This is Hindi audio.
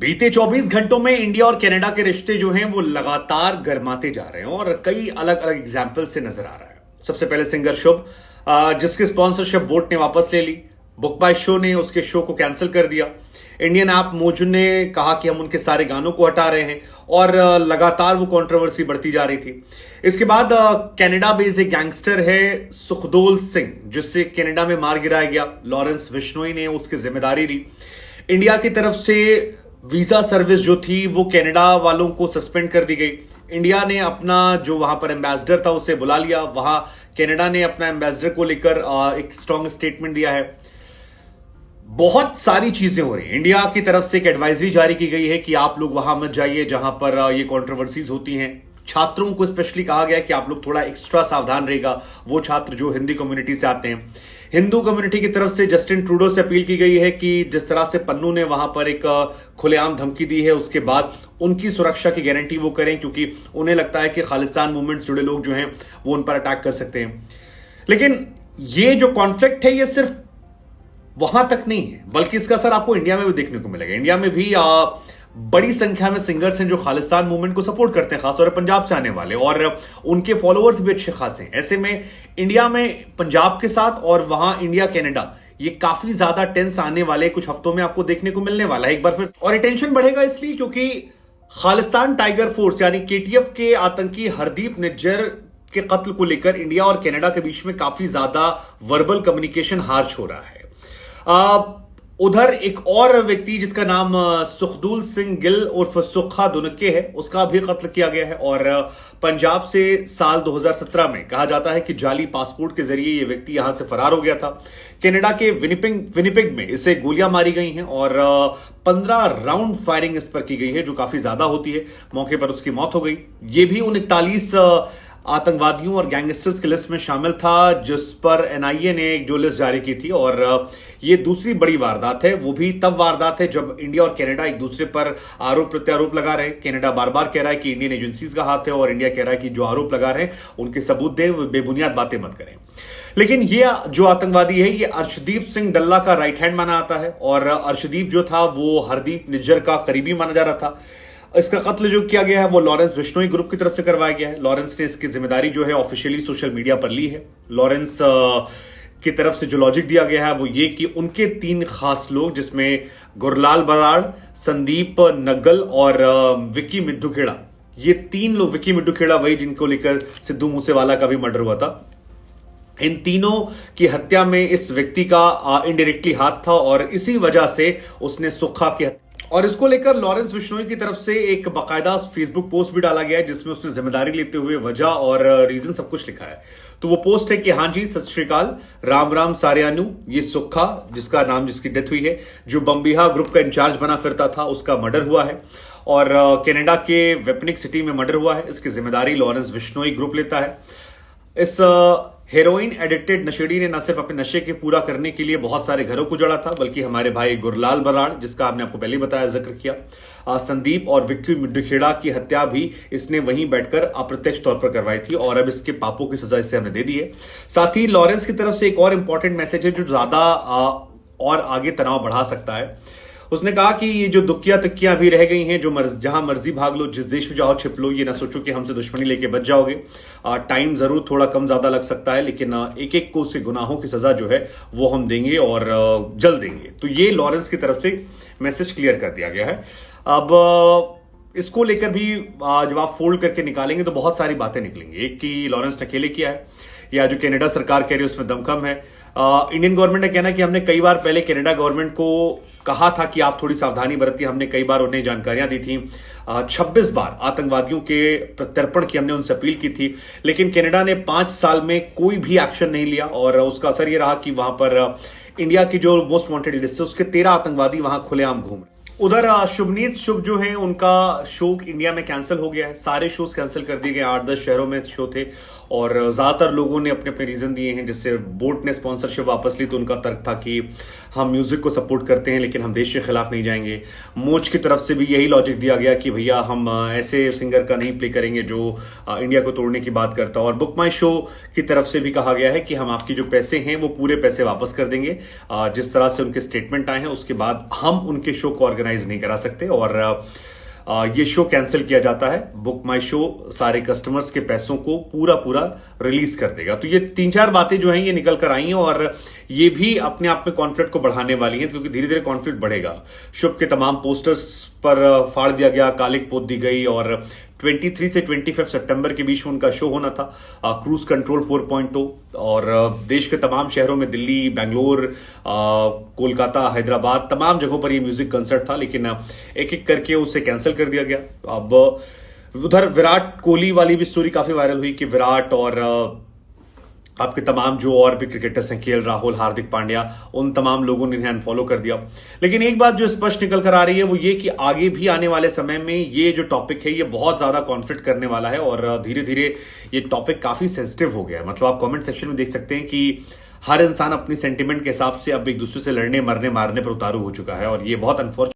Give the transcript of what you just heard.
बीते 24 घंटों में इंडिया और कनाडा के रिश्ते जो हैं वो लगातार गर्माते जा रहे हैं और कई अलग अलग एग्जाम्पल से नजर आ रहा है। सबसे पहले सिंगर शुभ, जिसकी स्पॉन्सरशिप बोट ने वापस ले ली। बुक बाय शो ने उसके शो को कैंसिल कर दिया। इंडियन ऐप मोजून ने कहा कि हम उनके सारे गानों को हटा रहे हैं और लगातार वो कंट्रोवर्सी बढ़ती जा रही थी। इसके बाद कनाडा बेस्ड एक गैंगस्टर है सुखदोल सिंह, जिससे कनाडा में मार गिराया गया। लॉरेंस बिश्नोई ने उसकी जिम्मेदारी ली। इंडिया की तरफ से वीजा सर्विस जो थी वो कनाडा वालों को सस्पेंड कर दी गई। इंडिया ने अपना जो वहां पर एम्बेसडर था उसे बुला लिया। वहां कनाडा ने अपना एम्बेसडर को लेकर एक स्ट्रॉन्ग स्टेटमेंट दिया है। बहुत सारी चीजें हो रही हैं। इंडिया की तरफ से एक एडवाइजरी जारी की गई है कि आप लोग वहां मत जाइए जहां पर ये कंट्रोवर्सीज होती हैं। छात्रों को स्पेशली कहा गया है कि आप लोग थोड़ा एक्स्ट्रा सावधान रहेगा, वो छात्र जो हिंदी कम्युनिटी से आते हैं। हिंदू कम्युनिटी की तरफ से जस्टिन ट्रूडो से अपील की गई है कि जिस तरह से पन्नू ने वहां पर एक खुलेआम धमकी दी है, उसके बाद उनकी सुरक्षा की गारंटी वो करें, क्योंकि उन्हें लगता है कि खालिस्तान मूवमेंट से जुड़े लोग जो हैं वो उन पर अटैक कर सकते हैं। लेकिन ये जो कॉन्फ्लिक्ट है ये सिर्फ वहां तक नहीं है, बल्कि इसका असर आपको इंडिया में भी देखने को मिलेगा। इंडिया में भी बड़ी संख्या में सिंगर्स हैं जो खालिस्तान मूवमेंट को सपोर्ट करते हैं, खासतौर पर पंजाब से आने वाले, और उनके फॉलोअर्स भी अच्छे खासे हैं। ऐसे में इंडिया में पंजाब के साथ और वहां इंडिया कनाडा ये काफी ज्यादा टेंस आने वाले कुछ हफ्तों में आपको देखने को मिलने वाला है एक बार फिर। और टेंशन बढ़ेगा इसलिए क्योंकि खालिस्तान टाइगर फोर्स यानी केटीएफ के आतंकी हरदीप निज्जर के कत्ल को लेकर इंडिया और कनाडा के बीच में काफी ज्यादा वर्बल कम्युनिकेशन हार्श हो रहा है। उधर एक और व्यक्ति जिसका नाम सुखदूल सिंह गिल उर्फ सुखा दुनके है, उसका भी कत्ल किया गया है। और पंजाब से साल 2017 में कहा जाता है कि जाली पासपोर्ट के जरिए यह व्यक्ति यहां से फरार हो गया था। कनाडा के विनिपेग में इसे गोलियां मारी गई हैं और 15 राउंड फायरिंग इस पर की गई है, जो काफी ज्यादा होती है। मौके पर उसकी मौत हो गई। यह भी उन 41 आतंकवादियों और गैंगस्टर्स की लिस्ट में शामिल था जिस पर एनआईए ने एक जो लिस्ट जारी की थी। और ये दूसरी बड़ी वारदात है। वो भी तब वारदात है जब इंडिया और कनाडा एक दूसरे पर आरोप प्रत्यारोप लगा रहे हैं। कनाडा बार बार कह रहा है कि इंडियन एजेंसीज का हाथ है और इंडिया कह रहा है कि जो आरोप लगा रहे हैं उनके सबूत दें, बेबुनियाद बातें मत करें। लेकिन ये जो आतंकवादी है ये अर्शदीप सिंह डल्ला का राइट हैंड माना आता है और अर्शदीप जो था वो हरदीप निज्जर का करीबी माना जा रहा था। इसका कत्ल जो किया गया है वो लॉरेंस बिश्नोई ग्रुप की तरफ से करवाया गया है। लॉरेंस ने इसकी जिम्मेदारी जो है ऑफिशियली सोशल मीडिया पर ली है। लॉरेंस की तरफ से जो लॉजिक दिया गया है वो ये कि उनके 3 खास लोग, जिसमें गुरलाल बराड़, संदीप नग्गल और विक्की मिड्डूखेड़ा, ये 3 लोग, विक्की मिड्डूखेड़ा वही जिनको लेकर सिद्धू मूसेवाला का भी मर्डर हुआ था, इन तीनों की हत्या में इस व्यक्ति का इनडायरेक्टली हाथ था और इसी वजह से उसने सुखा की हत्या। और इसको लेकर लॉरेंस बिश्नोई की तरफ से एक बाकायदा फेसबुक पोस्ट भी डाला गया है जिसमें उसने जिम्मेदारी लेते हुए वजह और रीजन सब कुछ लिखा है। तो वो पोस्ट है कि हाँ जी, सत श्री अकाल, राम राम सारियानु, ये सुखा जिसका नाम जिसकी डेथ हुई है, जो बम्बिहा ग्रुप का इंचार्ज बना फिरता था, उसका मर्डर हुआ है और कनाडा के वेपनिक सिटी में मर्डर हुआ है। इसकी जिम्मेदारी लॉरेंस बिश्नोई ग्रुप लेता है। इस हेरोइन एडिक्टेड नशेड़ी ने न सिर्फ अपने नशे के पूरा करने के लिए बहुत सारे घरों को जड़ा था, बल्कि हमारे भाई गुरलाल बराड़, जिसका आपने आपको पहले बताया, जिक्र किया, संदीप और विक्की मिड्डूखेड़ा की हत्या भी इसने वहीं बैठकर अप्रत्यक्ष तौर पर करवाई थी और अब इसके पापों की सजा इससे हमने दे दी है। साथ ही लॉरेंस की तरफ से एक और इंपॉर्टेंट मैसेज है जो ज्यादा और आगे तनाव बढ़ा सकता है। उसने कहा कि ये जो दुखिया तुक्कियां भी रह गई हैं, जो जहां मर्जी भाग लो, जिस देश में जाओ छिप लो, ये ना सोचो कि हमसे दुश्मनी लेके बच जाओगे। टाइम जरूर थोड़ा कम ज्यादा लग सकता है, लेकिन एक एक को उसके गुनाहों की सजा जो है वो हम देंगे और जल्द देंगे। तो ये लॉरेंस की तरफ से मैसेज क्लियर कर दिया गया है। अब इसको लेकर भी जब आप फोल्ड करके निकालेंगे तो बहुत सारी बातें निकलेंगी। एक कि लॉरेंस ने अकेले किया है, या जो कनाडा सरकार कह रही है उसमें दमखम है। इंडियन गवर्नमेंट का कहना है कि हमने कई बार पहले कनाडा गवर्नमेंट को कहा था कि आप थोड़ी सावधानी बरतिए। हमने कई बार उन्हें जानकारियां दी थी। 26 बार आतंकवादियों के प्रत्यर्पण की हमने उनसे अपील की थी, लेकिन कनाडा ने 5 साल में कोई भी एक्शन नहीं लिया और उसका असर यह रहा कि वहां पर इंडिया की जो मोस्ट वांटेड लिस्ट है उसके 13 आतंकवादी वहां खुलेआम घूम रहे। उधर शुभनीत शुभ जो है उनका शो इंडिया में कैंसिल हो गया है। सारे शोज कैंसिल कर दिए गए। 8-10 शहरों में शो थे और ज्यादातर लोगों ने अपने अपने रीजन दिए हैं। जिससे बोट ने स्पॉन्सरशिप वापस ली तो उनका तर्क था कि हम म्यूजिक को सपोर्ट करते हैं लेकिन हम देश के खिलाफ नहीं जाएंगे। मोच की तरफ से भी यही लॉजिक दिया गया कि भैया हम ऐसे सिंगर का नहीं प्ले करेंगे जो इंडिया को तोड़ने की बात करता है। और बुक माई शो की तरफ से भी कहा गया है कि हम आपकी जो पैसे हैं वो पूरे पैसे वापस कर देंगे। जिस तरह से उनके स्टेटमेंट आए हैं उसके बाद हम उनके शो को ऑर्गेनाइज ऑर्गेनाइज नहीं करा सकते और ये शो कैंसिल किया जाता है। बुक माई शो सारे कस्टमर्स के पैसों को पूरा पूरा रिलीज कर देगा। तो ये 3-4 बातें जो हैं ये निकल कर आई हैं और ये भी अपने आप में कॉन्फ्लिक्ट को बढ़ाने वाली हैं, क्योंकि धीरे धीरे कॉन्फ्लिक्ट बढ़ेगा। शुभ के तमाम पोस्टर्स पर फाड़ दिया गया, कालिक पोत दी गई और 23 से 25 सितंबर के बीच में उनका शो होना था, क्रूज कंट्रोल 4.0, और देश के तमाम शहरों में, दिल्ली, बेंगलोर, कोलकाता, हैदराबाद, तमाम जगहों पर ये म्यूजिक कंसर्ट था, लेकिन एक एक करके उसे कैंसिल कर दिया गया। अब उधर विराट कोहली वाली भी स्टोरी काफी वायरल हुई कि विराट और आपके तमाम जो और भी क्रिकेटर्स हैं, केएल राहुल, हार्दिक पांड्या, उन तमाम लोगों ने इन्हें अनफॉलो कर दिया। लेकिन एक बात जो स्पष्ट निकल कर आ रही है वो ये कि आगे भी आने वाले समय में ये जो टॉपिक है ये बहुत ज्यादा कॉन्फ्लिक्ट करने वाला है और धीरे धीरे ये टॉपिक काफी सेंसिटिव हो गया है। मतलब आप कमेंट सेक्शन में देख सकते हैं कि हर इंसान अपनी सेंटिमेंट के हिसाब से अब एक दूसरे से लड़ने, मरने, मारने पर उतारू हो चुका है और ये बहुत अनफॉर्चुनेट